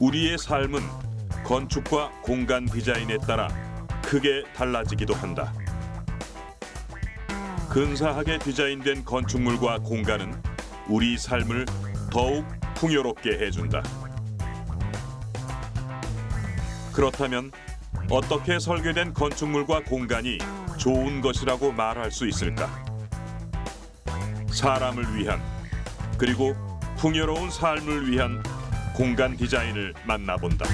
우리의 삶은 건축과 공간 디자인에 따라 크게 달라지기도 한다. 근사하게 디자인된 건축물과 공간은 우리 삶을 더욱 풍요롭게 해준다. 그렇다면 어떻게 설계된 건축물과 공간이 좋은 것이라고 말할 수 있을까? 사람을 위한 그리고 풍요로운 삶을 위한 공간 디자인을 만나본다.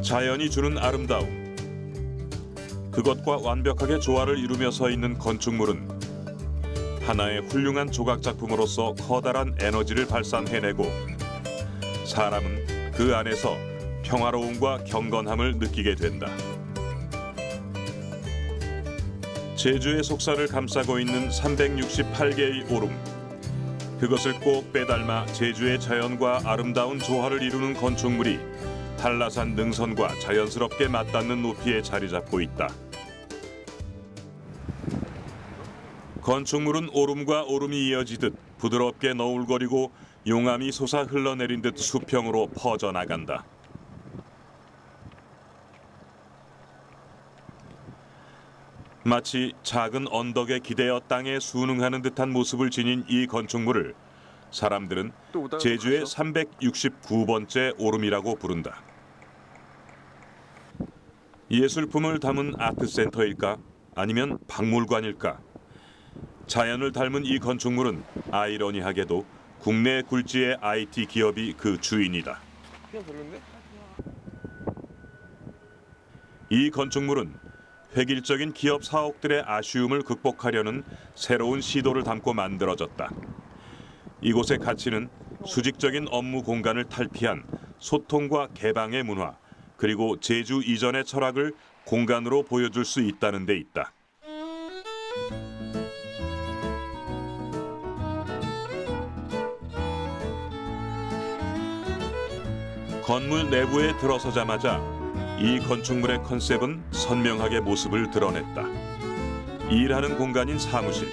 자연이 주는 아름다움. 그것과 완벽하게 조화를 이루며 서 있는 건축물은 하나의 훌륭한 조각 작품으로서 커다란 에너지를 발산해내고 사람은 그 안에서 평화로움과 경건함을 느끼게 된다. 제주의 속살을 감싸고 있는 368개의 오름. 그것을 꼭 빼닮아 제주의 자연과 아름다운 조화를 이루는 건축물이 한라산 능선과 자연스럽게 맞닿는 높이에 자리 잡고 있다. 건축물은 오름과 오름이 이어지듯 부드럽게 너울거리고 용암이 솟아 흘러내린 듯 수평으로 퍼져나간다. 마치 작은 언덕에 기대어 땅에 순응하는 듯한 모습을 지닌 이 건축물을 사람들은 제주의 369번째 오름이라고 부른다. 예술품을 담은 아트센터일까? 아니면 박물관일까? 자연을 닮은 이 건축물은 아이러니하게도 국내 굴지의 IT 기업이 그 주인이다. 이 건축물은 획일적인 기업 사옥들의 아쉬움을 극복하려는 새로운 시도를 담고 만들어졌다. 이곳의 가치는 수직적인 업무 공간을 탈피한 소통과 개방의 문화, 그리고 제주 이전의 철학을 공간으로 보여줄 수 있다는 데 있다. 건물 내부에 들어서자마자 이 건축물의 컨셉은 선명하게 모습을 드러냈다. 일하는 공간인 사무실,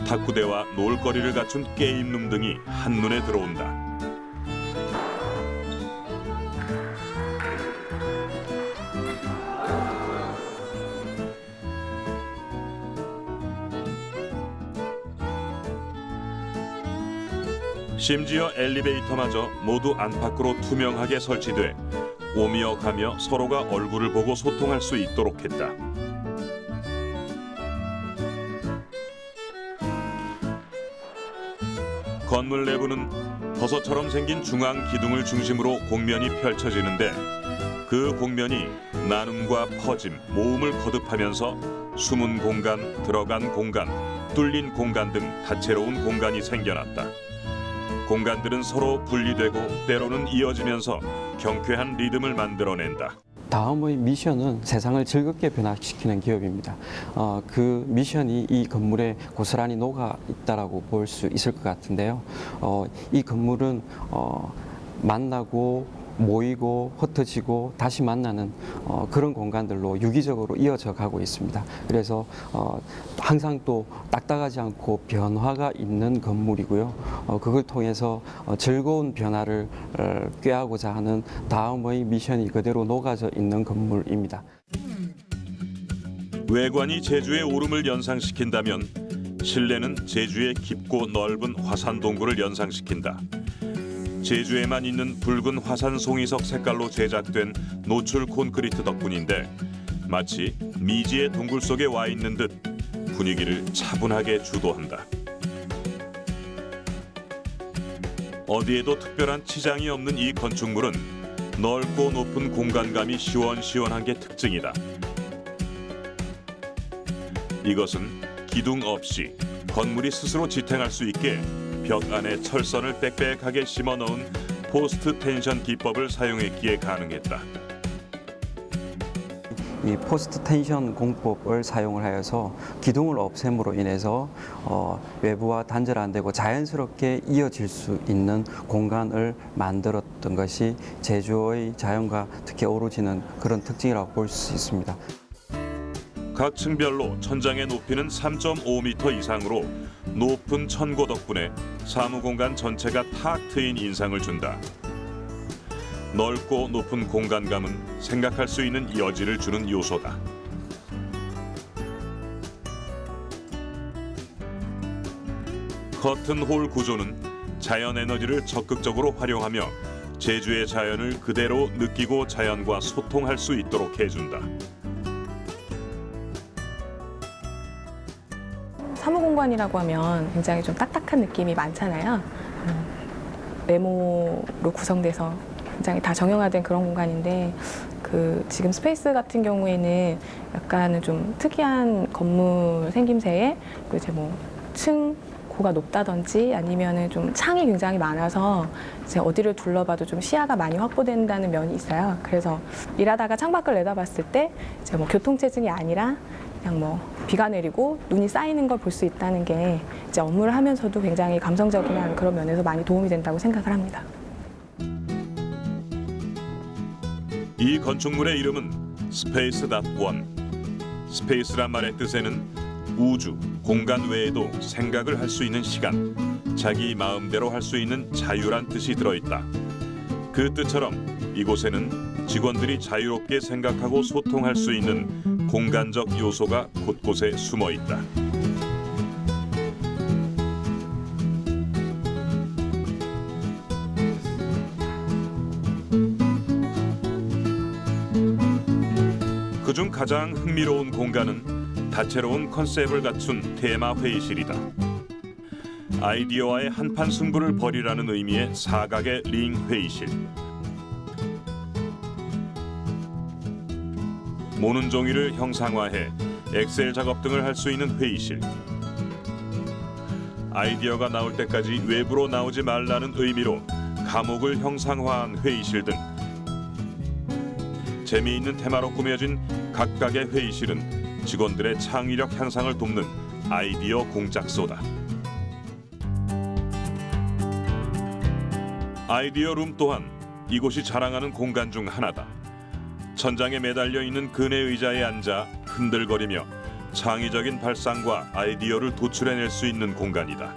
탁구대와 놀거리를 갖춘 게임룸 등이 한눈에 들어온다. 심지어 엘리베이터마저 모두 안팎으로 투명하게 설치돼 오며 가며 서로가 얼굴을 보고 소통할 수 있도록 했다. 건물 내부는 버섯처럼 생긴 중앙 기둥을 중심으로 공면이 펼쳐지는데 그 공면이 나눔과 퍼짐, 모음을 거듭하면서 숨은 공간, 들어간 공간, 뚫린 공간 등 다채로운 공간이 생겨났다. 공간들은 서로 분리되고 때로는 이어지면서 경쾌한 리듬을 만들어낸다. 다음의 미션은 세상을 즐겁게 변화시키는 기업입니다. 그 미션이 이 건물에 고스란히 녹아 있다라고 볼 수 있을 것 같은데요. 이 건물은 만나고 모이고 흩어지고 다시 만나는 그런 공간들로 유기적으로 이어져 가고 있습니다. 그래서 항상 또 딱딱하지 않고 변화가 있는 건물이고요. 그걸 통해서 즐거운 변화를 꾀하고자 하는 다음의 미션이 그대로 녹아져 있는 건물입니다. 외관이 제주의 오름을 연상시킨다면 실내는 제주의 깊고 넓은 화산 동굴을 연상시킨다. 제주에만 있는 붉은 화산 송이석 색깔로 제작된 노출 콘크리트 덕분인데 마치 미지의 동굴 속에 와 있는 듯 분위기를 차분하게 주도한다. 어디에도 특별한 치장이 없는 이 건축물은 넓고 높은 공간감이 시원시원한 게 특징이다. 이것은 기둥 없이 건물이 스스로 지탱할 수 있게 벽 안에 철선을 빽빽하게 심어 넣은 포스트 텐션 기법을 사용했기에 가능했다. 이 포스트 텐션 공법을 사용을 하여서 기둥을 없앰으로 인해서 외부와 단절 안 되고 자연스럽게 이어질 수 있는 공간을 만들었던 것이 제주의 자연과 특히 어우러지는 그런 특징이라고 볼 수 있습니다. 각 층별로 천장의 높이는 3.5m 이상으로 높은 천고 덕분에 사무공간 전체가 탁 트인 인상을 준다. 넓고 높은 공간감은 생각할 수 있는 여지를 주는 요소다. 커튼홀 구조는 자연 에너지를 적극적으로 활용하며 제주의 자연을 그대로 느끼고 자연과 소통할 수 있도록 해준다. 사무공간이라고 하면 굉장히 좀 딱딱한 느낌이 많잖아요. 네모로 구성돼서 굉장히 다 정형화된 그런 공간인데 지금 스페이스 같은 경우에는 약간은 좀 특이한 건물 생김새에 이제 고가 높다든지 아니면은 좀 창이 굉장히 많아서 이제 어디를 둘러봐도 좀 시야가 많이 확보된다는 면이 있어요. 그래서 일하다가 창밖을 내다봤을 때 이제 교통체증이 아니라 그냥 비가 내리고 눈이 쌓이는 걸 볼 수 있다는 게 이제 업무를 하면서도 굉장히 감성적인 그런 면에서 많이 도움이 된다고 생각을 합니다. 이 건축물의 이름은 스페이스.1. 스페이스란 말의 뜻에는 우주, 공간 외에도 생각을 할 수 있는 시간, 자기 마음대로 할 수 있는 자유란 뜻이 들어있다. 그 뜻처럼 이곳에는 직원들이 자유롭게 생각하고 소통할 수 있는 공간적 요소가 곳곳에 숨어 있다. 그중 가장 흥미로운 공간은 다채로운 컨셉을 갖춘 테마 회의실이다. 아이디어와의 한판 승부를 벌이라는 의미의 사각의 링 회의실. 모는 종이를 형상화해 엑셀 작업 등을 할 수 있는 회의실. 아이디어가 나올 때까지 외부로 나오지 말라는 의미로 감옥을 형상화한 회의실 등 재미있는 테마로 꾸며진 각각의 회의실은 직원들의 창의력 향상을 돕는 아이디어 공작소다. 아이디어 룸 또한 이곳이 자랑하는 공간 중 하나다. 천장에 매달려 있는 그네 의자에 앉아 흔들거리며 창의적인 발상과 아이디어를 도출해낼 수 있는 공간이다.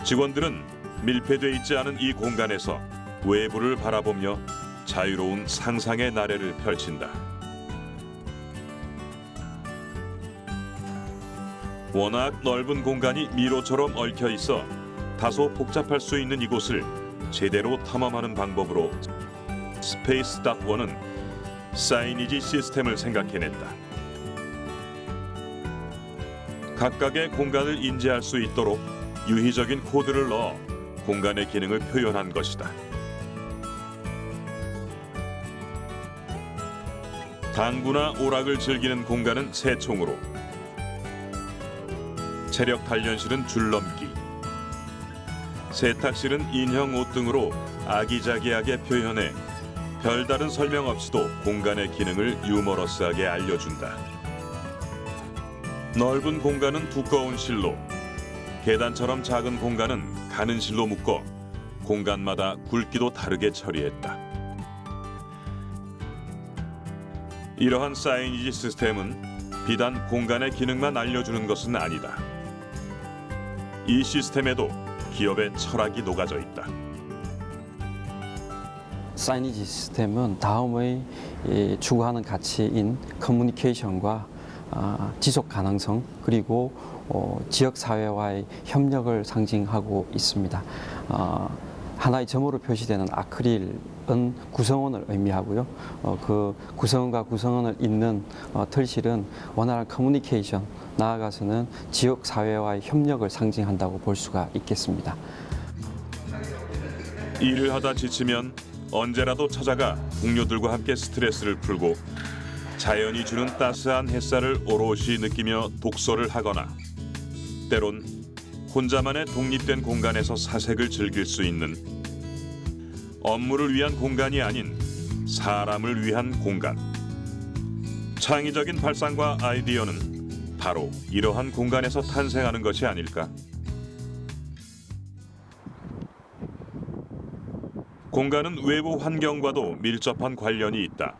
직원들은 밀폐돼 있지 않은 이 공간에서 외부를 바라보며 자유로운 상상의 나래를 펼친다. 워낙 넓은 공간이 미로처럼 얽혀 있어 다소 복잡할 수 있는 이곳을 제대로 탐험하는 방법으로 스페이스.1은 사이니지 시스템을 생각해냈다. 각각의 공간을 인지할 수 있도록 유희적인 코드를 넣어 공간의 기능을 표현한 것이다. 당구나 오락을 즐기는 공간은 새총으로, 체력 단련실은 줄넘기, 세탁실은 인형 옷 등으로 아기자기하게 표현해 별다른 설명 없이도 공간의 기능을 유머러스하게 알려준다. 넓은 공간은 두꺼운 실로, 계단처럼 작은 공간은 가는 실로 묶어 공간마다 굵기도 다르게 처리했다. 이러한 사이니지 시스템은 비단 공간의 기능만 알려주는 것은 아니다. 이 시스템에도 기업의 철학이 녹아져 있다. 사이니지 시스템은 다음의 추구하는 가치인 커뮤니케이션과 지속 가능성 그리고 지역 사회와의 협력을 상징하고 있습니다. 하나의 점으로 표시되는 아크릴은 구성원을 의미하고요. 그 구성원과 구성원을 잇는 틀실은 원활한 커뮤니케이션, 나아가서는 지역 사회와의 협력을 상징한다고 볼 수가 있겠습니다. 일을 하다 지치면 언제라도 찾아가 동료들과 함께 스트레스를 풀고 자연이 주는 따스한 햇살을 오롯이 느끼며 독서를 하거나 때론 혼자만의 독립된 공간에서 사색을 즐길 수 있는 업무를 위한 공간이 아닌 사람을 위한 공간. 창의적인 발상과 아이디어는 바로 이러한 공간에서 탄생하는 것이 아닐까? 공간은 외부 환경과도 밀접한 관련이 있다.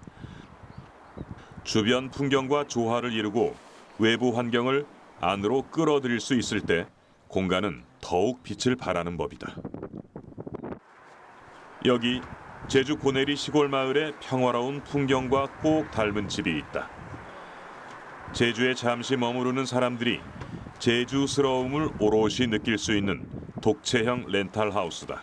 주변 풍경과 조화를 이루고 외부 환경을 안으로 끌어들일 수 있을 때 공간은 더욱 빛을 발하는 법이다. 여기 제주 고내리 시골 마을의 평화로운 풍경과 꼭 닮은 집이 있다. 제주에 잠시 머무르는 사람들이 제주스러움을 오롯이 느낄 수 있는 독채형 렌탈 하우스다.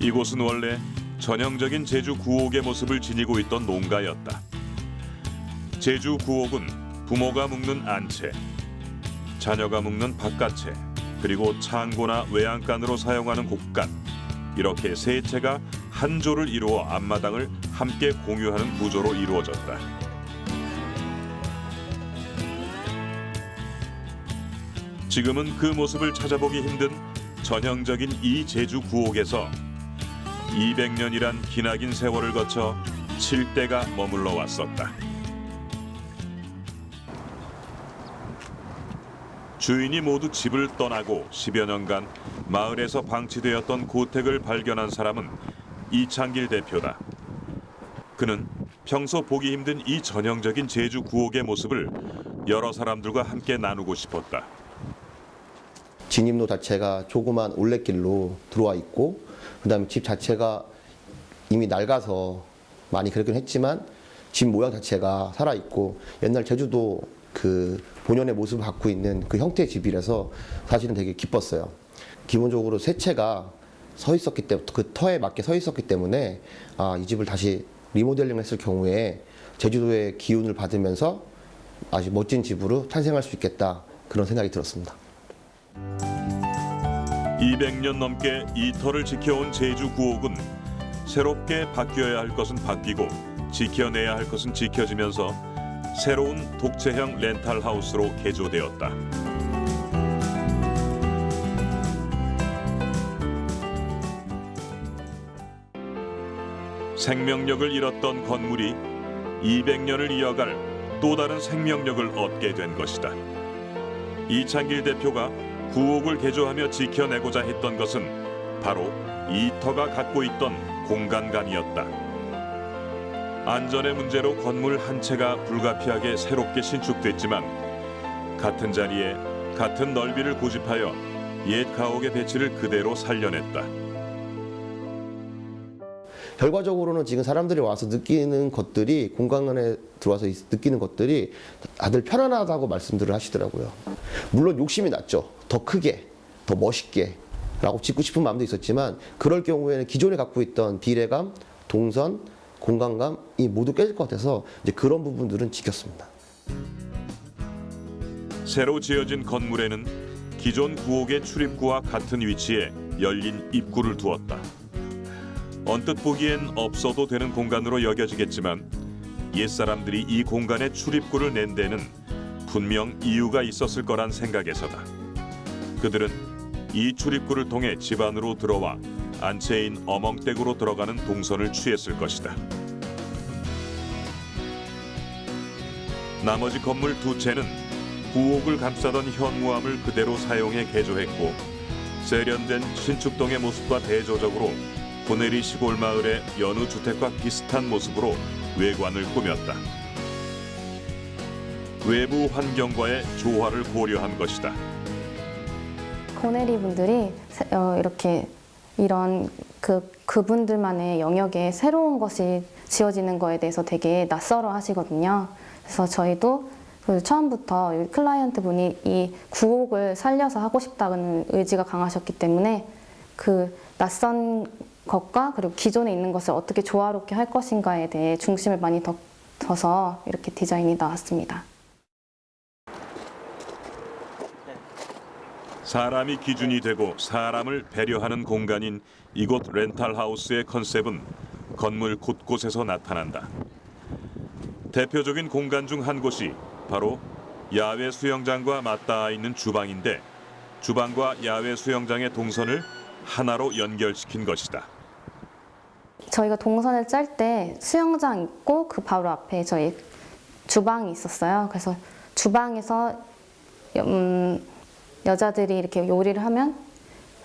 이곳은 원래 전형적인 제주 구옥의 모습을 지니고 있던 농가였다. 제주 구옥은 부모가 묵는 안채, 자녀가 묵는 바깥채, 그리고 창고나 외양간으로 사용하는 곡간, 이렇게 세 채가 한 조를 이루어 앞마당을 함께 공유하는 구조로 이루어졌다. 지금은 그 모습을 찾아보기 힘든 전형적인 이 제주 구옥에서 200년이란 기나긴 세월을 거쳐 7대가 머물러 왔었다. 주인이 모두 집을 떠나고 10여 년간 마을에서 방치되었던 고택을 발견한 사람은 이창길 대표다. 그는 평소 보기 힘든 이 전형적인 제주 구옥의 모습을 여러 사람들과 함께 나누고 싶었다. 진입로 자체가 조그만 올레길로 들어와 있고, 그다음에 집 자체가 이미 낡아서 많이 그렇긴 했지만 집 모양 자체가 살아 있고, 옛날 제주도 그 본연의 모습을 갖고 있는 그 형태의 집이라서 사실은 되게 기뻤어요. 기본적으로 세 채가 서 있었기 때문에, 그 터에 맞게 서 있었기 때문에 이 집을 다시 리모델링 했을 경우에 제주도의 기운을 받으면서 아주 멋진 집으로 탄생할 수 있겠다, 그런 생각이 들었습니다. 200년 넘게 이 터를 지켜온 제주 구옥은 새롭게 바뀌어야 할 것은 바뀌고 지켜내야 할 것은 지켜지면서 새로운 독채형 렌탈 하우스로 개조되었다. 생명력을 잃었던 건물이 200년을 이어갈 또 다른 생명력을 얻게 된 것이다. 이창길 대표가 구옥을 개조하며 지켜내고자 했던 것은 바로 이 터가 갖고 있던 공간감이었다. 안전의 문제로 건물 한 채가 불가피하게 새롭게 신축됐지만 같은 자리에 같은 넓이를 고집하여 옛 가옥의 배치를 그대로 살려냈다. 결과적으로는 지금 사람들이 와서 느끼는 것들이, 공간 안에 들어와서 느끼는 것들이 다들 편안하다고 말씀들을 하시더라고요. 물론 욕심이 났죠. 더 크게, 더 멋있게 라고 짓고 싶은 마음도 있었지만, 그럴 경우에는 기존에 갖고 있던 비례감, 동선, 공간감이 모두 깨질 것 같아서 이제 그런 부분들은 지켰습니다. 새로 지어진 건물에는 기존 구옥의 출입구와 같은 위치에 열린 입구를 두었다. 언뜻 보기엔 없어도 되는 공간으로 여겨지겠지만 옛사람들이 이 공간에 출입구를 낸 데는 분명 이유가 있었을 거란 생각에서다. 그들은 이 출입구를 통해 집 안으로 들어와 안채인 어멍댁으로 들어가는 동선을 취했을 것이다. 나머지 건물 두 채는 구옥을 감싸던 현무암을 그대로 사용해 개조했고, 세련된 신축동의 모습과 대조적으로 고내리 시골 마을의 여느 주택과 비슷한 모습으로 외관을 꾸몄다. 외부 환경과의 조화를 고려한 것이다. 고내리 분들이 이렇게 이런 그분들만의 영역에 새로운 것이 지어지는 거에 대해서 되게 낯설어 하시거든요. 그래서 저희도 처음부터 클라이언트 분이 이 구옥을 살려서 하고 싶다는 의지가 강하셨기 때문에 그 낯선 것과 그리고 기존에 있는 것을 어떻게 조화롭게 할 것인가에 대해 중심을 많이 둬서 이렇게 디자인이 나왔습니다. 사람이 기준이 되고 사람을 배려하는 공간인 이곳 렌탈하우스의 컨셉은 건물 곳곳에서 나타난다. 대표적인 공간 중 한 곳이 바로 야외 수영장과 맞닿아 있는 주방인데, 주방과 야외 수영장의 동선을 하나로 연결시킨 것이다. 저희가 동선을 짤 때 수영장 있고 그 바로 앞에 저희 주방이 있었어요. 그래서 주방에서 여자들이 이렇게 요리를 하면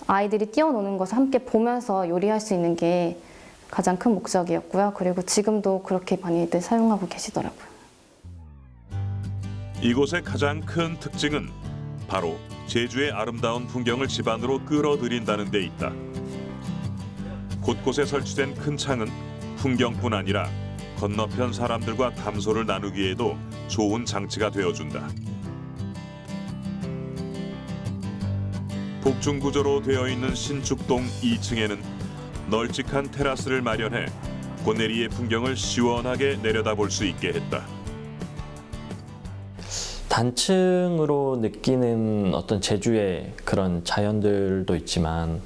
아이들이 뛰어노는 것을 함께 보면서 요리할 수 있는 게 가장 큰 목적이었고요. 그리고 지금도 그렇게 많이들 사용하고 계시더라고요. 이곳의 가장 큰 특징은 바로 제주의 아름다운 풍경을 집안으로 끌어들인다는 데 있다. 곳곳에 설치된 큰 창은 풍경뿐 아니라 건너편 사람들과 담소를 나누기에도 좋은 장치가 되어준다. 복중 구조로 되어 있는 신축동 2층에는 널찍한 테라스를 마련해 고내리의 풍경을 시원하게 내려다볼 수 있게 했다. 단층으로 느끼는 어떤 제주의 그런 자연들도 있지만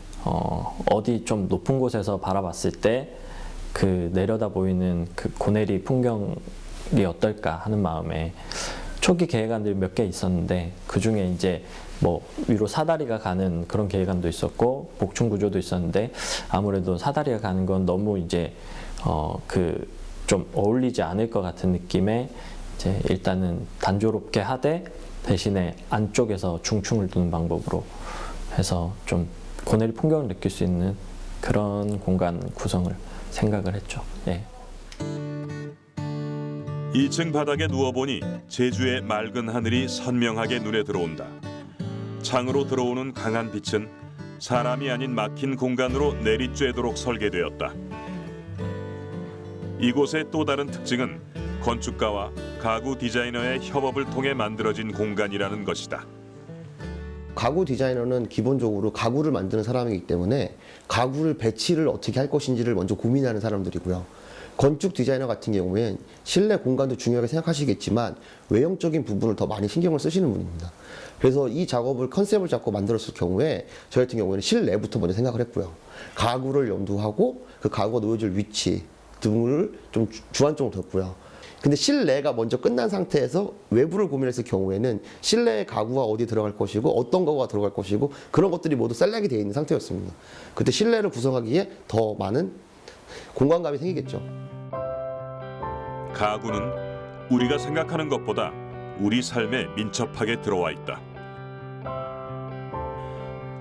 어디 좀 높은 곳에서 바라봤을 때 그 내려다 보이는 그 고내리 풍경이 어떨까 하는 마음에 초기 계획안들이 몇 개 있었는데 그 중에 이제 뭐 위로 사다리가 가는 그런 계획안도 있었고 복층 구조도 있었는데 아무래도 사다리가 가는 건 너무 이제 그 좀 어울리지 않을 것 같은 느낌에 이제 일단은 단조롭게 하되 대신에 안쪽에서 중층을 두는 방법으로 해서 좀 고내리 풍경을 느낄 수 있는 그런 공간 구성을 생각을 했죠. 예. 2층 바닥에 누워보니 제주의 맑은 하늘이 선명하게 눈에 들어온다. 창으로 들어오는 강한 빛은 사람이 아닌 막힌 공간으로 내리쬐도록 설계되었다. 이곳의 또 다른 특징은 건축가와 가구 디자이너의 협업을 통해 만들어진 공간이라는 것이다. 가구 디자이너는 기본적으로 가구를 만드는 사람이기 때문에 가구를 배치를 어떻게 할 것인지를 먼저 고민하는 사람들이고요. 건축 디자이너 같은 경우엔 실내 공간도 중요하게 생각하시겠지만 외형적인 부분을 더 많이 신경을 쓰시는 분입니다. 그래서 이 작업을 컨셉을 잡고 만들었을 경우에 저희 같은 경우에는 실내부터 먼저 생각을 했고요. 가구를 염두하고 그 가구가 놓여질 위치 등을 좀 주안점을 뒀고요. 근데 실내가 먼저 끝난 상태에서 외부를 고민했을 경우에는 실내의 가구가 어디 들어갈 것이고 어떤 가구가 들어갈 것이고 그런 것들이 모두 셀렉이 되어 있는 상태였습니다. 그때 실내를 구성하기에 더 많은 공간감이 생기겠죠. 가구는 우리가 생각하는 것보다 우리 삶에 민첩하게 들어와 있다.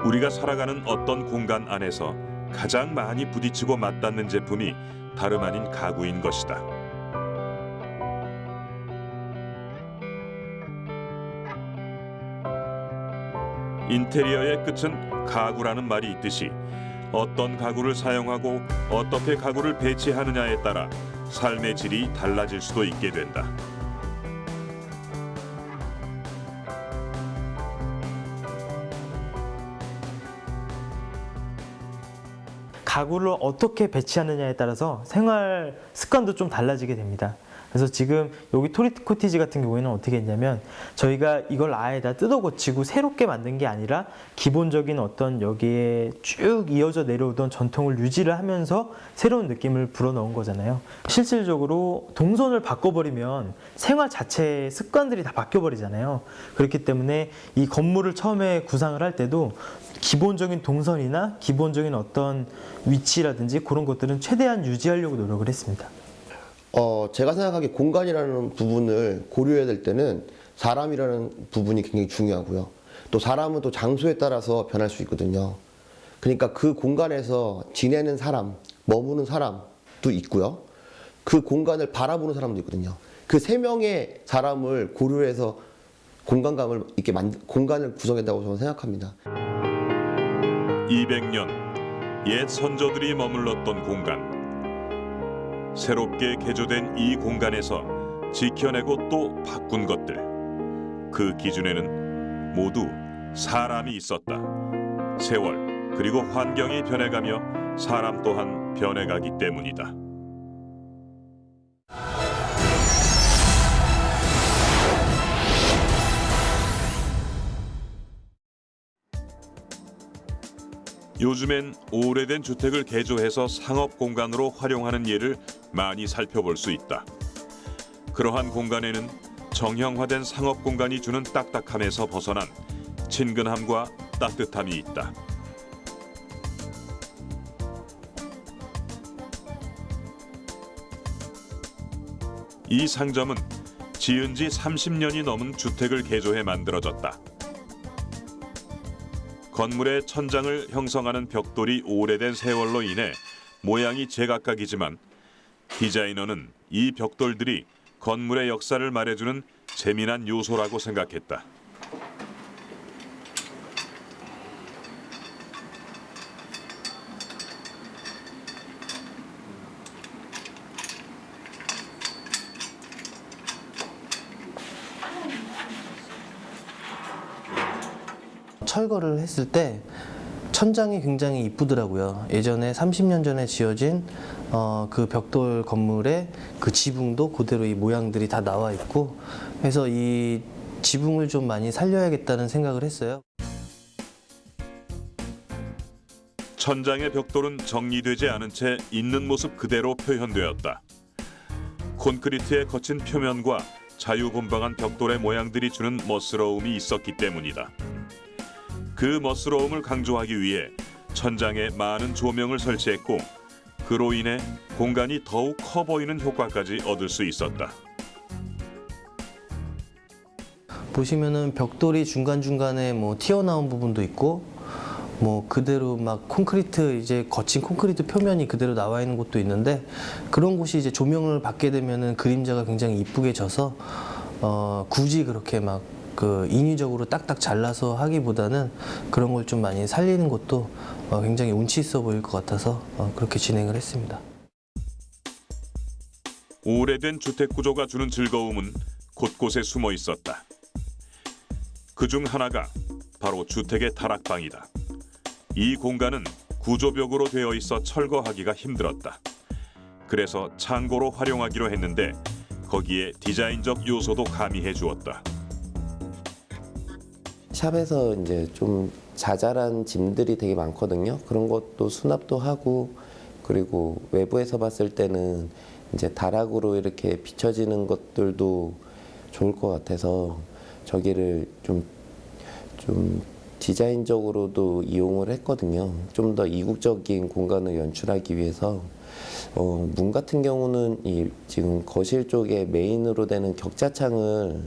우리가 살아가는 어떤 공간 안에서 가장 많이 부딪히고 맞닿는 제품이 다름 아닌 가구인 것이다. 인테리어의 끝은 가구라는 말이 있듯이 어떤 가구를 사용하고 어떻게 가구를 배치하느냐에 따라 삶의 질이 달라질 수도 있게 된다. 가구를 어떻게 배치하느냐에 따라서 생활 습관도 좀 달라지게 됩니다. 그래서 지금 여기 토리트 코티지 같은 경우에는 어떻게 했냐면 저희가 이걸 아예 다 뜯어 고치고 새롭게 만든 게 아니라 기본적인 어떤 여기에 쭉 이어져 내려오던 전통을 유지를 하면서 새로운 느낌을 불어넣은 거잖아요. 실질적으로 동선을 바꿔버리면 생활 자체의 습관들이 다 바뀌어버리잖아요. 그렇기 때문에 이 건물을 처음에 구상을 할 때도 기본적인 동선이나 기본적인 어떤 위치라든지 그런 것들은 최대한 유지하려고 노력을 했습니다. 제가 생각하기에 공간이라는 부분을 고려해야 될 때는 사람이라는 부분이 굉장히 중요하고요. 또 사람은 또 장소에 따라서 변할 수 있거든요. 그러니까 그 공간에서 지내는 사람, 머무는 사람도 있고요. 그 공간을 바라보는 사람도 있거든요. 그 세 명의 사람을 고려해서 공간감을 이렇게 공간을 구성한다고 저는 생각합니다. 200년 옛 선조들이 머물렀던 공간. 새롭게 개조된 이 공간에서 지켜내고 또 바꾼 것들. 그 기준에는 모두 사람이 있었다. 세월 그리고 환경이 변해가며 사람 또한 변해가기 때문이다. 요즘엔 오래된 주택을 개조해서 상업 공간으로 활용하는 예를 많이 살펴볼 수 있다. 그러한 공간에는 정형화된 상업 공간이 주는 딱딱함에서 벗어난 친근함과 따뜻함이 있다. 이 상점은 지은 지 30년이 넘은 주택을 개조해 만들어졌다. 건물의 천장을 형성하는 벽돌이 오래된 세월로 인해 모양이 제각각이지만 디자이너는 이 벽돌들이 건물의 역사를 말해주는 재미난 요소라고 생각했다. 철거를 했을 때 천장이 굉장히 이쁘더라고요. 예전에 30년 전에 지어진 그 벽돌 건물의 그 지붕도 그대로 이 모양들이 다 나와 있고, 그래서 이 지붕을 좀 많이 살려야겠다는 생각을 했어요. 천장의 벽돌은 정리되지 않은 채 있는 모습 그대로 표현되었다. 콘크리트의 거친 표면과 자유분방한 벽돌의 모양들이 주는 멋스러움이 있었기 때문이다. 그 멋스러움을 강조하기 위해 천장에 많은 조명을 설치했고, 그로 인해 공간이 더욱 커 보이는 효과까지 얻을 수 있었다. 보시면은 벽돌이 중간중간에 뭐 튀어나온 부분도 있고, 뭐 그대로 막 콘크리트, 이제 거친 콘크리트 표면이 그대로 나와 있는 곳도 있는데, 그런 곳이 이제 조명을 받게 되면은 그림자가 굉장히 이쁘게 져서 굳이 그렇게 막 그 인위적으로 딱딱 잘라서 하기보다는 그런 걸 좀 많이 살리는 것도 굉장히 운치 있어 보일 것 같아서 그렇게 진행을 했습니다. 오래된 주택 구조가 주는 즐거움은 곳곳에 숨어 있었다. 그중 하나가 바로 주택의 다락방이다. 이 공간은 구조벽으로 되어 있어 철거하기가 힘들었다. 그래서 창고로 활용하기로 했는데 거기에 디자인적 요소도 가미해 주었다. 샵에서 이제 좀 자잘한 짐들이 되게 많거든요. 그런 것도 수납도 하고, 그리고 외부에서 봤을 때는 이제 다락으로 이렇게 비춰지는 것들도 좋을 것 같아서 저기를 좀 디자인적으로도 이용을 했거든요. 좀 더 이국적인 공간을 연출하기 위해서. 문 같은 경우는 이 지금 거실 쪽에 메인으로 되는 격자창을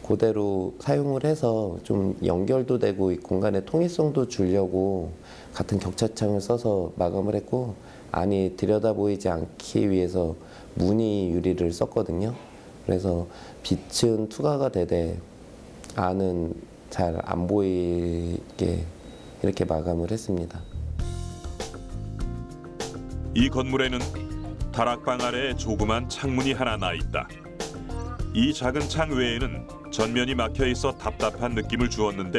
그대로 사용을 해서 좀 연결도 되고 이 공간의 통일성도 주려고 같은 격자창을 써서 마감을 했고, 안이 들여다 보이지 않기 위해서 무늬 유리를 썼거든요. 그래서 빛은 투과가 되되 안은 잘 안 보이게 이렇게 마감을 했습니다. 이 건물에는 다락방 아래에 조그만 창문이 하나 나 있다. 이 작은 창 외에는 전면이 막혀 있어 답답한 느낌을 주었는데,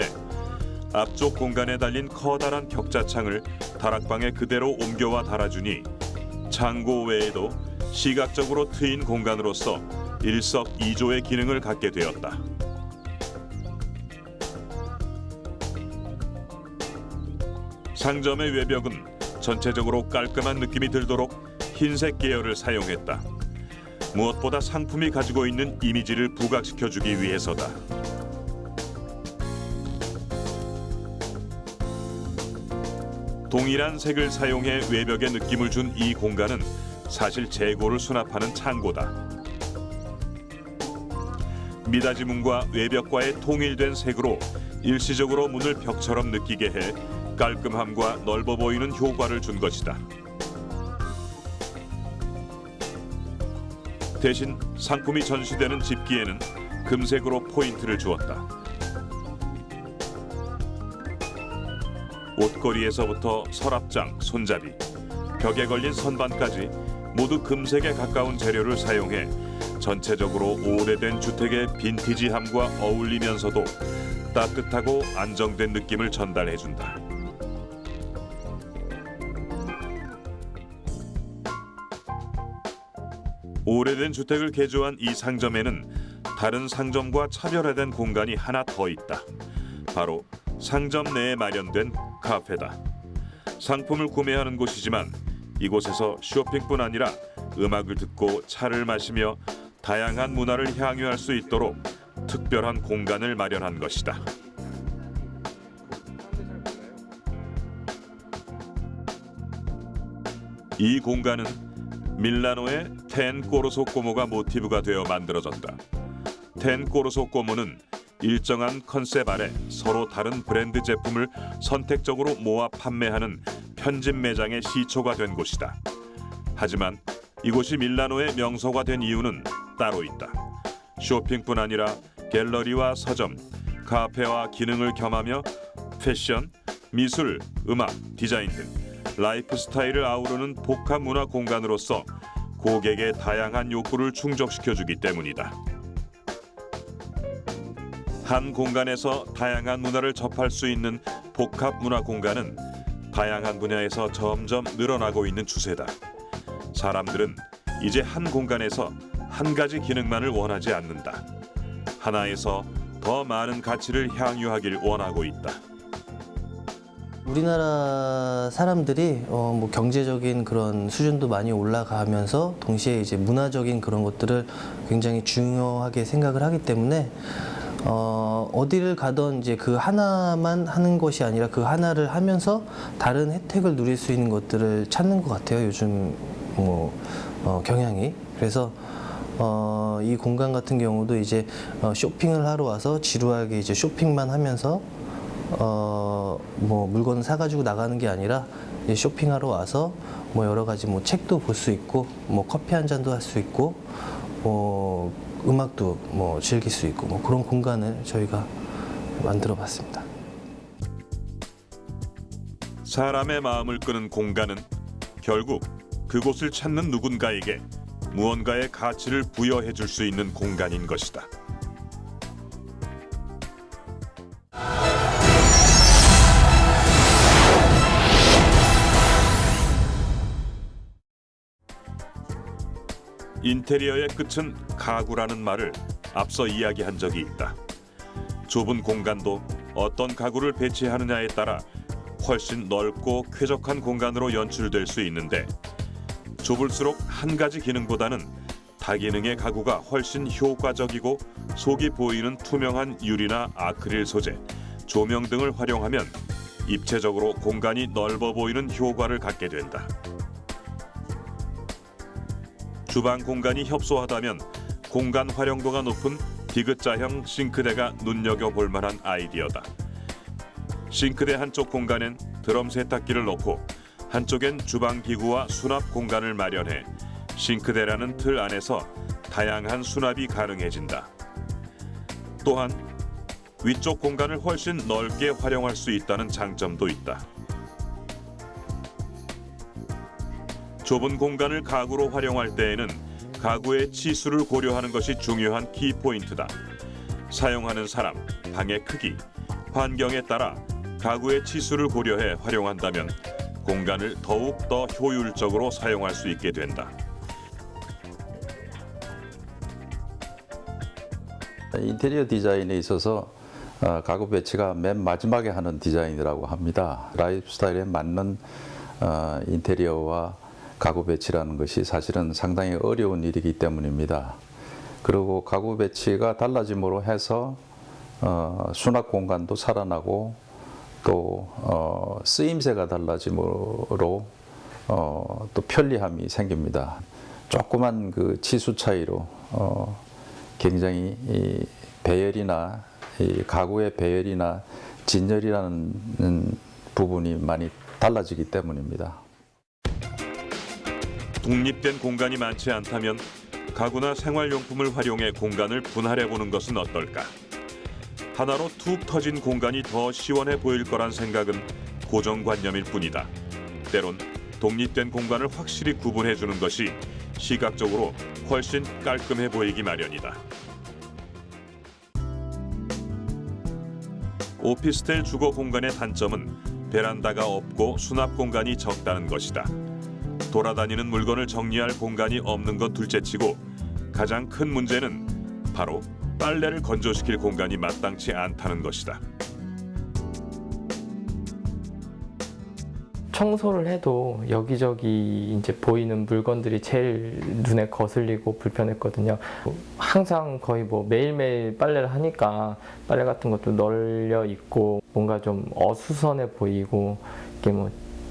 앞쪽 공간에 달린 커다란 격자창을 다락방에 그대로 옮겨와 달아주니 창고 외에도 시각적으로 트인 공간으로서 일석이조의 기능을 갖게 되었다. 상점의 외벽은 전체적으로 깔끔한 느낌이 들도록 흰색 계열을 사용했다. 무엇보다 상품이 가지고 있는 이미지를 부각시켜주기 위해서다. 동일한 색을 사용해 외벽에 느낌을 준 이 공간은 사실 재고를 수납하는 창고다. 미닫이 문과 외벽과의 통일된 색으로 일시적으로 문을 벽처럼 느끼게 해 깔끔함과 넓어 보이는 효과를 준 것이다. 대신 상품이 전시되는 집기에는 금색으로 포인트를 주었다. 옷걸이에서부터 서랍장, 손잡이, 벽에 걸린 선반까지 모두 금색에 가까운 재료를 사용해 전체적으로 오래된 주택의 빈티지함과 어울리면서도 따뜻하고 안정된 느낌을 전달해준다. 오래된 주택을 개조한 이 상점에는 다른 상점과 차별화된 공간이 하나 더 있다. 바로 상점 내에 마련된 카페다. 상품을 구매하는 곳이지만 이곳에서 쇼핑뿐 아니라 음악을 듣고 차를 마시며 다양한 문화를 향유할 수 있도록 특별한 공간을 마련한 것이다. 이 공간은 밀라노의 텐 꼬르소 꼬모가 모티브가 되어 만들어졌다. 텐 꼬르소 꼬모는 일정한 컨셉 아래 서로 다른 브랜드 제품을 선택적으로 모아 판매하는 편집 매장의 시초가 된 곳이다. 하지만 이곳이 밀라노의 명소가 된 이유는 따로 있다. 쇼핑뿐 아니라 갤러리와 서점, 카페와 기능을 겸하며 패션, 미술, 음악, 디자인 등 라이프 스타일을 아우르는 복합 문화 공간으로서 고객의 다양한 욕구를 충족시켜주기 때문이다. 한 공간에서 다양한 문화를 접할 수 있는 복합 문화 공간은 다양한 분야에서 점점 늘어나고 있는 추세다. 사람들은 이제 한 공간에서 한 가지 기능만을 원하지 않는다. 하나에서 더 많은 가치를 향유하길 원하고 있다. 우리나라 사람들이 뭐 경제적인 그런 수준도 많이 올라가면서 동시에 이제 문화적인 그런 것들을 굉장히 중요하게 생각을 하기 때문에 어디를 가던 이제 그 하나만 하는 것이 아니라 그 하나를 하면서 다른 혜택을 누릴 수 있는 것들을 찾는 것 같아요. 요즘 경향이. 그래서 이 공간 같은 경우도 이제 쇼핑을 하러 와서 지루하게 이제 쇼핑만 하면서 물건을 사가지고 나가는 게 아니라 이제 쇼핑하러 와서 여러 가지 책도 볼 수 있고 커피 한 잔도 할 수 있고 음악도 즐길 수 있고 그런 공간을 저희가 만들어봤습니다. 사람의 마음을 끄는 공간은 결국 그곳을 찾는 누군가에게 무언가의 가치를 부여해 줄 수 있는 공간인 것이다. 인테리어의 끝은 가구라는 말을 앞서 이야기한 적이 있다. 좁은 공간도 어떤 가구를 배치하느냐에 따라 훨씬 넓고 쾌적한 공간으로 연출될 수 있는데 좁을수록 한 가지 기능보다는 다기능의 가구가 훨씬 효과적이고 속이 보이는 투명한 유리나 아크릴 소재, 조명 등을 활용하면 입체적으로 공간이 넓어 보이는 효과를 갖게 된다. 주방 공간이 협소하다면 공간 활용도가 높은 디귿자형 싱크대가 눈여겨볼 만한 아이디어다. 싱크대 한쪽 공간엔 드럼 세탁기를 넣고 한쪽엔 주방 기구와 수납 공간을 마련해 싱크대라는 틀 안에서 다양한 수납이 가능해진다. 또한 위쪽 공간을 훨씬 넓게 활용할 수 있다는 장점도 있다. 좁은 공간을 가구로 활용할 때에는 가구의 치수를 고려하는 것이 중요한 키포인트다. 사용하는 사람, 방의 크기, 환경에 따라 가구의 치수를 고려해 활용한다면 공간을 더욱 더 효율적으로 사용할 수 있게 된다. 인테리어 디자인에 있어서 가구 배치가 맨 마지막에 하는 디자인이라고 합니다. 라이프 스타일에 맞는 인테리어와 가구 배치라는 것이 사실은 상당히 어려운 일이기 때문입니다. 그리고 가구 배치가 달라짐으로 해서 수납 공간도 살아나고 또 쓰임새가 달라짐으로 또 편리함이 생깁니다. 조그만 그 치수 차이로 굉장히 이 배열이나 이 가구의 배열이나 진열이라는 부분이 많이 달라지기 때문입니다. 독립된 공간이 많지 않다면 가구나 생활용품을 활용해 공간을 분할해 보는 것은 어떨까? 하나로 툭 터진 공간이 더 시원해 보일 거란 생각은 고정관념일 뿐이다. 때론 독립된 공간을 확실히 구분해 주는 것이 시각적으로 훨씬 깔끔해 보이기 마련이다. 오피스텔 주거 공간의 단점은 베란다가 없고 수납 공간이 적다는 것이다. 돌아다니는 물건을 정리할 공간이 없는 것 둘째치고 가장 큰 문제는 바로 빨래를 건조시킬 공간이 마땅치 않다는 것이다. 청소를 해도 여기저기 이제 보이는 물건들이 제일 눈에 거슬리고 불편했거든요. 항상 거의 매일매일 빨래를 하니까 빨래 같은 것도 널려 있고 뭔가 좀 어수선해 보이고 이게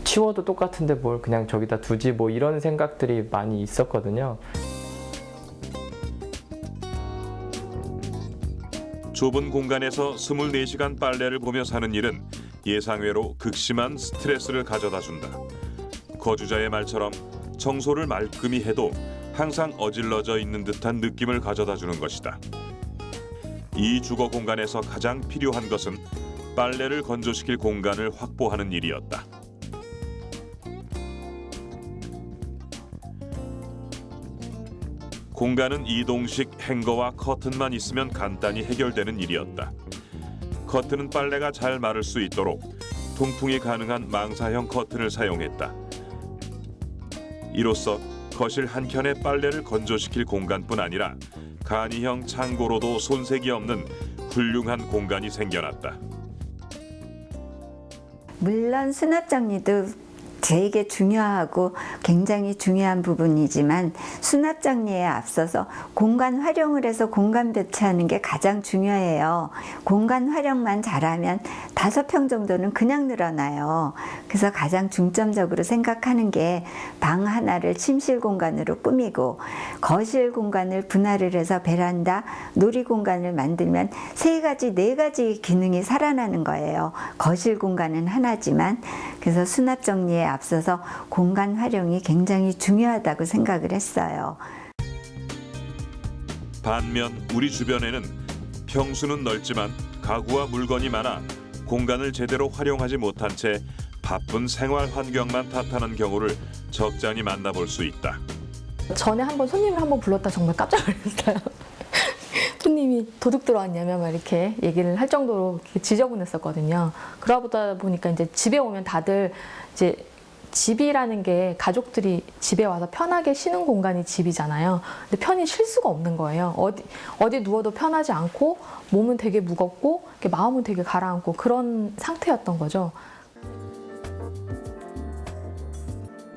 치워도 똑같은데 뭘 그냥 저기다 두지 이런 생각들이 많이 있었거든요. 좁은 공간에서 24시간 빨래를 보며 사는 일은 예상외로 극심한 스트레스를 가져다 준다. 거주자의 말처럼 청소를 말끔히 해도 항상 어질러져 있는 듯한 느낌을 가져다 주는 것이다. 이 주거 공간에서 가장 필요한 것은 빨래를 건조시킬 공간을 확보하는 일이었다. 공간은 이동식 행거와 커튼만 있으면 간단히 해결되는 일이었다. 커튼은 빨래가 잘 마를 수 있도록 통풍이 가능한 망사형 커튼을 사용했다. 이로써 거실 한켠에 빨래를 건조시킬 공간뿐 아니라 간이형 창고로도 손색이 없는 훌륭한 공간이 생겨났다. 물론 수납 정리도 되게 중요하고 굉장히 중요한 부분이지만 수납 정리에 앞서서 공간 활용을 해서 공간 배치하는 게 가장 중요해요. 공간 활용만 잘하면 5평 정도는 그냥 늘어나요. 그래서 가장 중점적으로 생각하는 게 방 하나를 침실 공간으로 꾸미고 거실 공간을 분할을 해서 베란다, 놀이 공간을 만들면 3가지, 4가지 기능이 살아나는 거예요. 거실 공간은 하나지만 그래서 수납 정리에 앞서서 공간 활용이 굉장히 중요하다고 생각을 했어요. 반면 우리 주변에는 평수는 넓지만 가구와 물건이 많아 공간을 제대로 활용하지 못한 채 바쁜 생활 환경만 탓하는 경우를 적잖이 만나볼 수 있다. 전에 한번 손님을 한번 불렀다 정말 깜짝 놀랐어요. 손님이 도둑 들어왔냐면 막 이렇게 얘기를 할 정도로 지저분했었거든요. 그러다 보니까 이제 집에 오면 다들 이제 집이라는 게 가족들이 집에 와서 편하게 쉬는 공간이 집이잖아요. 근데 편히 쉴 수가 없는 거예요. 어디 누워도 편하지 않고 몸은 되게 무겁고 마음은 되게 가라앉고 그런 상태였던 거죠.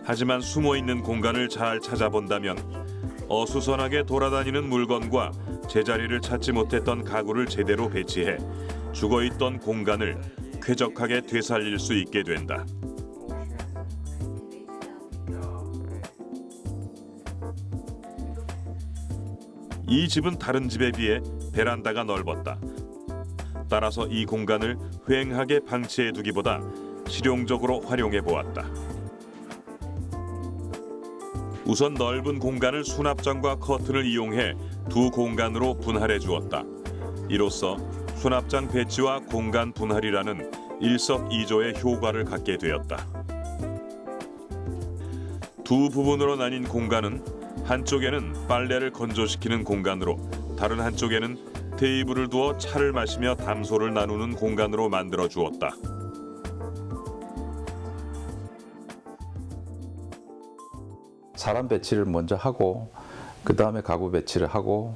하지만 숨어있는 공간을 잘 찾아본다면 어수선하게 돌아다니는 물건과 제자리를 찾지 못했던 가구를 제대로 배치해 죽어있던 공간을 쾌적하게 되살릴 수 있게 된다. 이 집은 다른 집에 비해 베란다가 넓었다. 따라서 이 공간을 휑하게 방치해두기보다 실용적으로 활용해 보았다. 우선 넓은 공간을 수납장과 커튼을 이용해 두 공간으로 분할해 주었다. 이로써 수납장 배치와 공간 분할이라는 일석이조의 효과를 갖게 되었다. 두 부분으로 나뉜 공간은 한쪽에는 빨래를 건조시키는 공간으로 다른 한쪽에는 테이블을 두어 차를 마시며 담소를 나누는 공간으로 만들어 주었다. 사람 배치를 먼저 하고 그 다음에 가구 배치를 하고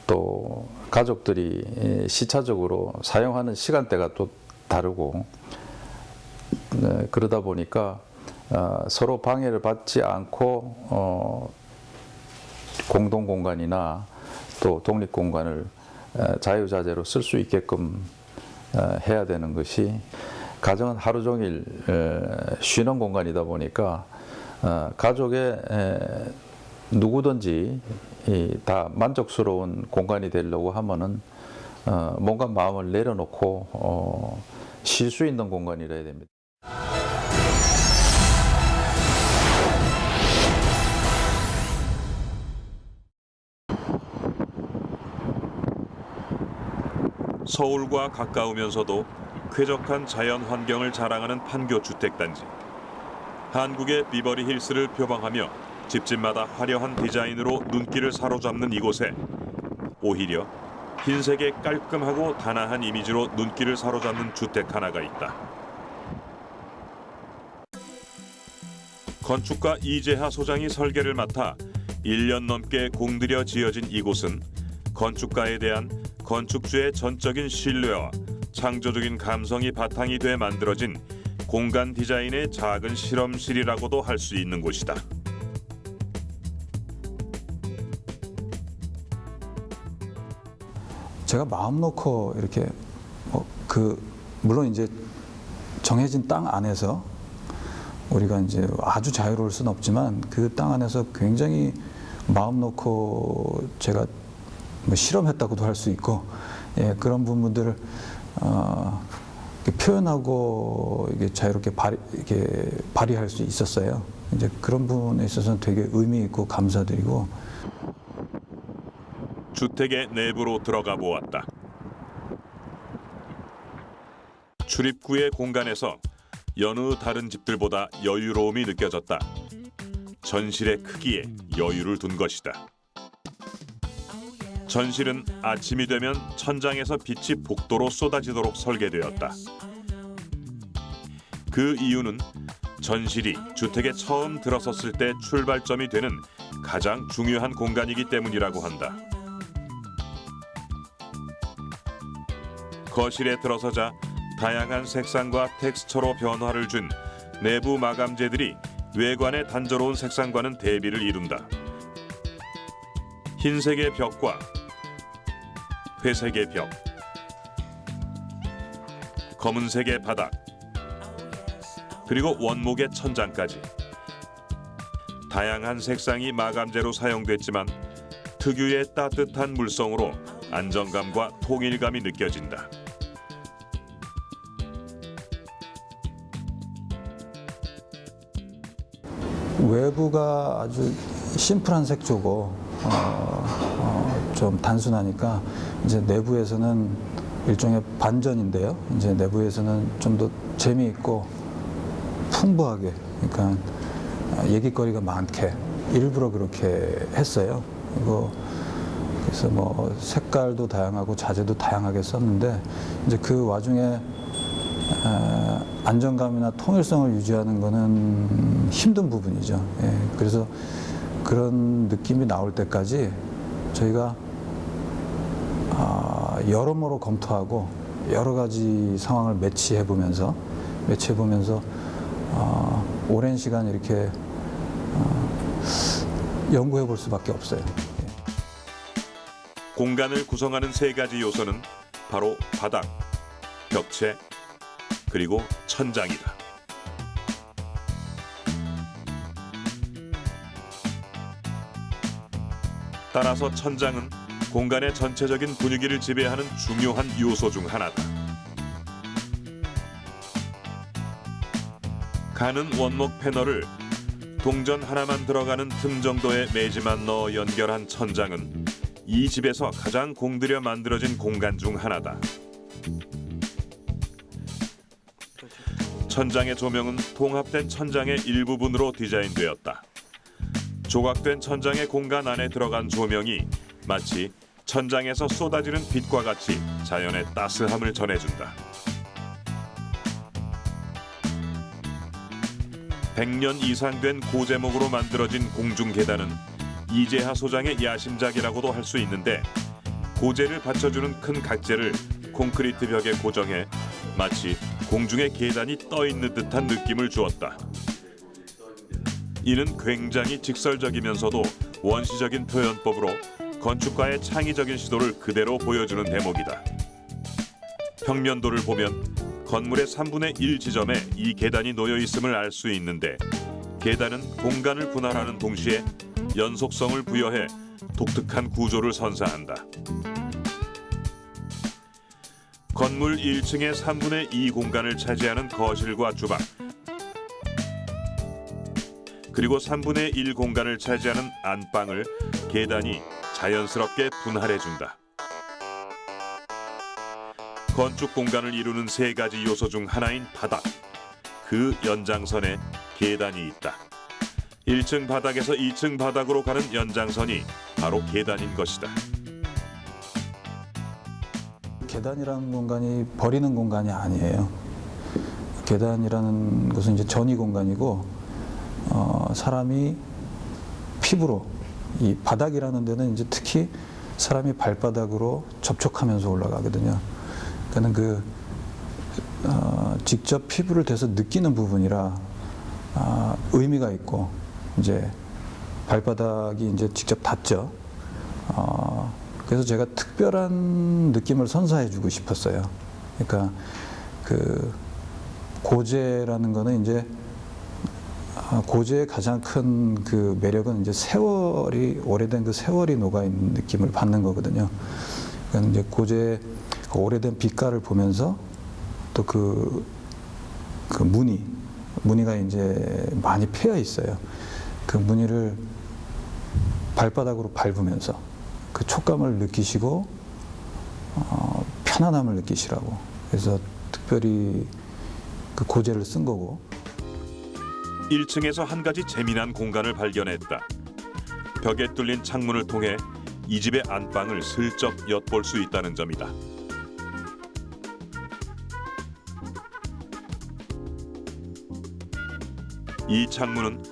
또 가족들이 시차적으로 사용하는 시간대가 또 다르고 그러다 보니까 서로 방해를 받지 않고 공동 공간이나 또 독립 공간을 자유자재로 쓸 수 있게끔 해야 되는 것이 가정은 하루 종일 쉬는 공간이다 보니까 가족의 누구든지 다 만족스러운 공간이 되려고 하면은 뭔가 마음을 내려놓고 쉴 수 있는 공간이라야 됩니다. 서울과 가까우면서도 쾌적한 자연 환경을 자랑하는 판교 주택단지. 한국의 비버리 힐스를 표방하며 집집마다 화려한 디자인으로 눈길을 사로잡는 이곳에 오히려 흰색의 깔끔하고 단아한 이미지로 눈길을 사로잡는 주택 하나가 있다. 건축가 이재하 소장이 설계를 맡아 1년 넘게 공들여 지어진 이곳은 건축가에 대한 건축주의 전적인 신뢰와 창조적인 감성이 바탕이 돼 만들어진 공간 디자인의 작은 실험실이라고도 할 수 있는 곳이다. 제가 마음 놓고 이렇게 물론 이제 정해진 땅 안에서 우리가 이제 아주 자유로울 수는 없지만 그 땅 안에서 굉장히 마음 놓고 제가 뭐 실험했다고도 할 수 있고, 예, 그런 부분들을 표현하고 이게 자유롭게 발휘할 수 있었어요. 이제 그런 부분에 있어서는 되게 의미 있고 감사드리고. 주택의 내부로 들어가 보았다. 출입구의 공간에서 여느 다른 집들보다 여유로움이 느껴졌다. 전실의 크기에 여유를 둔 것이다. 전실은 아침이 되면 천장에서 빛이 복도로 쏟아지도록 설계되었다. 그 이유는 전실이 주택에 처음 들어섰을 때 출발점이 되는 가장 중요한 공간이기 때문이라고 한다. 거실에 들어서자 다양한 색상과 텍스처로 변화를 준 내부 마감재들이 외관의 단조로운 색상과는 대비를 이룬다. 흰색의 벽과 회색의 벽, 검은색의 바닥, 그리고 원목의 천장까지 다양한 색상이 마감재로 사용됐지만 특유의 따뜻한 물성으로 안정감과 통일감이 느껴진다. 외부가 아주 심플한 색조고 좀 단순하니까 이제 내부에서는 일종의 반전인데요. 이제 내부에서는 좀 더 재미있고 풍부하게, 그러니까 얘기거리가 많게 일부러 그렇게 했어요. 그래서 뭐 색깔도 다양하고 자재도 다양하게 썼는데 이제 그 와중에 안정감이나 통일성을 유지하는 거는 힘든 부분이죠. 예, 그래서 그런 느낌이 나올 때까지 저희가 여러모로 검토하고 여러 가지 상황을 매치해 보면서 오랜 시간 이렇게 연구해 볼 수밖에 없어요. 예. 공간을 구성하는 세 가지 요소는 바로 바닥, 벽체, 그리고 천장이다. 따라서 천장은 공간의 전체적인 분위기를 지배하는 중요한 요소 중 하나다. 가는 원목 패널을 동전 하나만 들어가는 틈 정도의 매지만 넣어 연결한 천장은 이 집에서 가장 공들여 만들어진 공간 중 하나다. 천장의 조명은 통합된 천장의 일부분으로 디자인되었다. 조각된 천장의 공간 안에 들어간 조명이 마치 천장에서 쏟아지는 빛과 같이 자연의 따스함을 전해준다. 100년 이상 된 고제목으로 만들어진 공중 계단은 이재하 소장의 야심작이라고도 할 수 있는데, 고제를 받쳐주는 큰 각재를 콘크리트 벽에 고정해 마치 공중에 계단이 떠 있는 듯한 느낌을 주었다. 이는 굉장히 직설적이면서도 원시적인 표현법으로 건축가의 창의적인 시도를 그대로 보여주는 대목이다. 평면도를 보면 건물의 3분의 1 지점에 이 계단이 놓여 있음을 알 수 있는데, 계단은 공간을 분할하는 동시에 연속성을 부여해 독특한 구조를 선사한다. 건물 1층의 3분의 2 공간을 차지하는 거실과 주방, 그리고 3분의 1 공간을 차지하는 안방을 계단이 자연스럽게 분할해준다. 건축 공간을 이루는 세 가지 요소 중 하나인 바닥, 그 연장선에 계단이 있다. 1층 바닥에서 2층 바닥으로 가는 연장선이 바로 계단인 것이다. 계단이라는 공간이 버리는 공간이 아니에요. 계단이라는 것은 이제 전이 공간이고, 사람이 피부로, 이 바닥이라는 데는 이제 특히 사람이 발바닥으로 접촉하면서 올라가거든요. 그러니까 직접 피부를 대서 느끼는 부분이라 의미가 있고, 이제 발바닥이 이제 직접 닿죠. 그래서 제가 특별한 느낌을 선사해주고 싶었어요. 그러니까 그 고제라는 거는 이제 고제의 가장 큰 그 매력은 이제 세월이 오래된 그 세월이 녹아 있는 느낌을 받는 거거든요. 그러니까 이제 고제의 그 오래된 빛깔을 보면서 또 그 무늬가 이제 많이 패여 있어요. 그 무늬를 발바닥으로 밟으면서 그 촉감을 느끼시고 편안함을 느끼시라고. 그래서 특별히 그 고제를 쓴 거고. 1층에서 한 가지 재미난 공간을 발견했다. 벽에 뚫린 창문을 통해 이 집의 안방을 슬쩍 엿볼 수 있다는 점이다. 이 창문은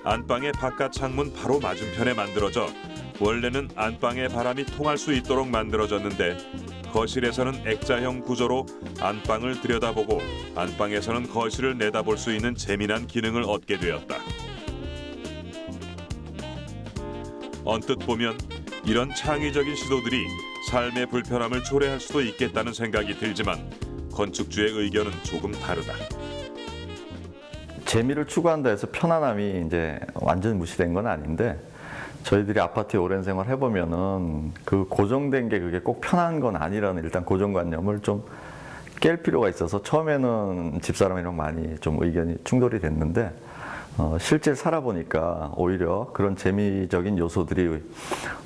안방의 바깥 창문 바로 맞은편에 만들어져 원래는 안방의 바람이 통할 수 있도록 만들어졌는데 거실에서는 액자형 구조로 안방을 들여다보고 안방에서는 거실을 내다볼 수 있는 재미난 기능을 얻게 되었다. 언뜻 보면 이런 창의적인 시도들이 삶의 불편함을 초래할 수도 있겠다는 생각이 들지만 건축주의 의견은 조금 다르다. 재미를 추구한다 해서 편안함이 이제 완전히 무시된 건 아닌데 저희들이 아파트에 오랜 생활 해보면은 그 고정된 게 그게 꼭 편한 건 아니라는 일단 고정관념을 좀 깰 필요가 있어서 처음에는 집사람이랑 많이 좀 의견이 충돌이 됐는데 실제 살아보니까 오히려 그런 재미적인 요소들이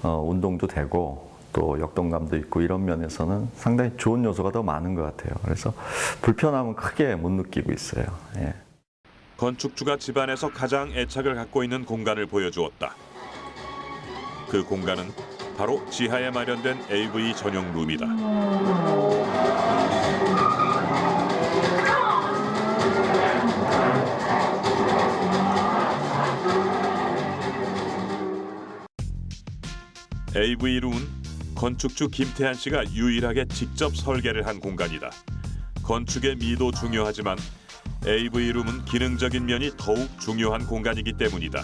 운동도 되고 또 역동감도 있고 이런 면에서는 상당히 좋은 요소가 더 많은 것 같아요. 그래서 불편함은 크게 못 느끼고 있어요. 예. 건축주가 집안에서 가장 애착을 갖고 있는 공간을 보여주었다. 그 공간은 바로 지하에 마련된 AV 전용 룸이다. AV 룸은 건축주 김태한 씨가 유일하게 직접 설계를 한 공간이다. 건축의 미도 중요하지만 AV 룸은 기능적인 면이 더욱 중요한 공간이기 때문이다.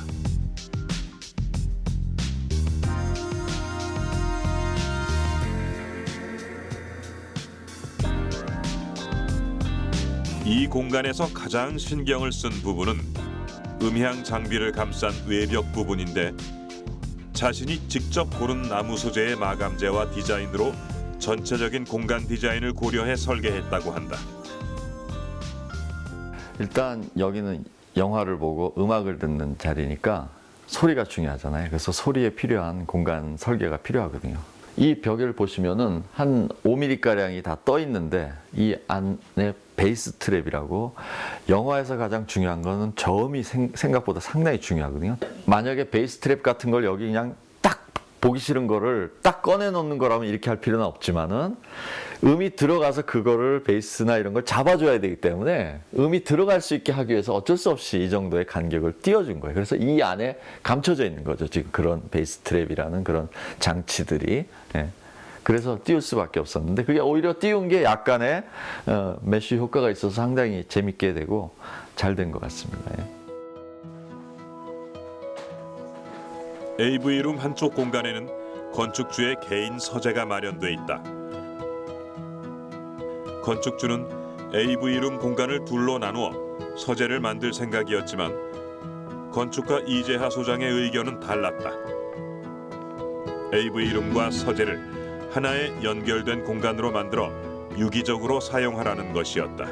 이 공간에서 가장 신경을 쓴 부분은 음향 장비를 감싼 외벽 부분인데 자신이 직접 고른 나무 소재의 마감재와 디자인으로 전체적인 공간 디자인을 고려해 설계했다고 한다. 일단 여기는 영화를 보고 음악을 듣는 자리니까 소리가 중요하잖아요. 그래서 소리에 필요한 공간 설계가 필요하거든요. 이 벽을 보시면은 한 5mm가량이 다 떠 있는데 이 안에 베이스 트랩이라고 영화에서 가장 중요한 거는 저음이 생각보다 상당히 중요하거든요. 만약에 베이스 트랩 같은 걸 여기 그냥 딱 보기 싫은 거를 딱 꺼내 놓는 거라면 이렇게 할 필요는 없지만은 음이 들어가서 그거를 베이스나 이런 걸 잡아줘야 되기 때문에 음이 들어갈 수 있게 하기 위해서 어쩔 수 없이 이 정도의 간격을 띄워준 거예요. 그래서 이 안에 감춰져 있는 거죠. 지금 그런 베이스 트랩이라는 그런 장치들이. 예. 그래서 띄울 수밖에 없었는데 그게 오히려 띄운 게 약간의 메쉬 효과가 있어서 상당히 재밌게 되고 잘 된 것 같습니다. 예. AV룸 한쪽 공간에는 건축주의 개인 서재가 마련돼 있다. 건축주는 AV룸 공간을 둘로 나누어 서재를 만들 생각이었지만 건축가 이재하 소장의 의견은 달랐다. AV룸과 서재를 하나의 연결된 공간으로 만들어 유기적으로 사용하라는 것이었다.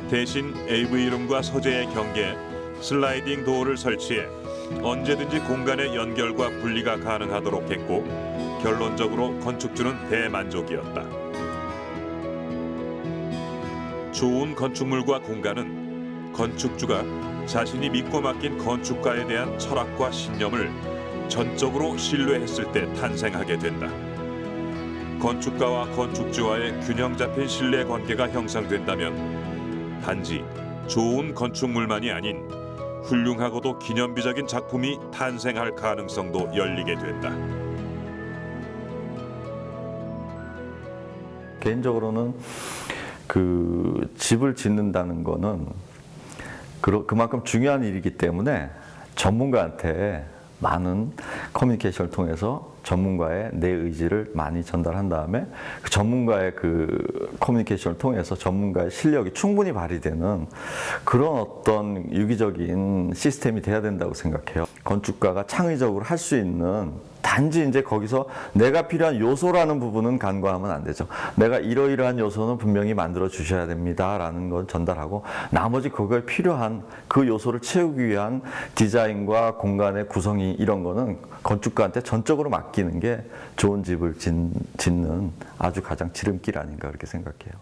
대신 AV룸과 서재의 경계에 슬라이딩 도어를 설치해 언제든지 공간의 연결과 분리가 가능하도록 했고 결론적으로 건축주는 대만족이었다. 좋은 건축물과 공간은 건축주가 자신이 믿고 맡긴 건축가에 대한 철학과 신념을 전적으로 신뢰했을 때 탄생하게 된다. 건축가와 건축주와의 균형 잡힌 신뢰 관계가 형성된다면 단지 좋은 건축물만이 아닌 훌륭하고도 기념비적인 작품이 탄생할 가능성도 열리게 된다. 개인적으로는 그 집을 짓는다는 거는 그만큼 중요한 일이기 때문에 전문가한테 많은 커뮤니케이션을 통해서 전문가의 내 의지를 많이 전달한 다음에 그 전문가의 그 커뮤니케이션을 통해서 전문가의 실력이 충분히 발휘되는 그런 어떤 유기적인 시스템이 돼야 된다고 생각해요. 건축가가 창의적으로 할 수 있는, 단지 이제 거기서 내가 필요한 요소라는 부분은 간과하면 안 되죠. 내가 이러이러한 요소는 분명히 만들어 주셔야 됩니다라는 걸 전달하고, 나머지 그거에 필요한 그 요소를 채우기 위한 디자인과 공간의 구성이, 이런 거는 건축가한테 전적으로 맡기는 게 좋은 집을 짓는 아주 가장 지름길 아닌가 그렇게 생각해요.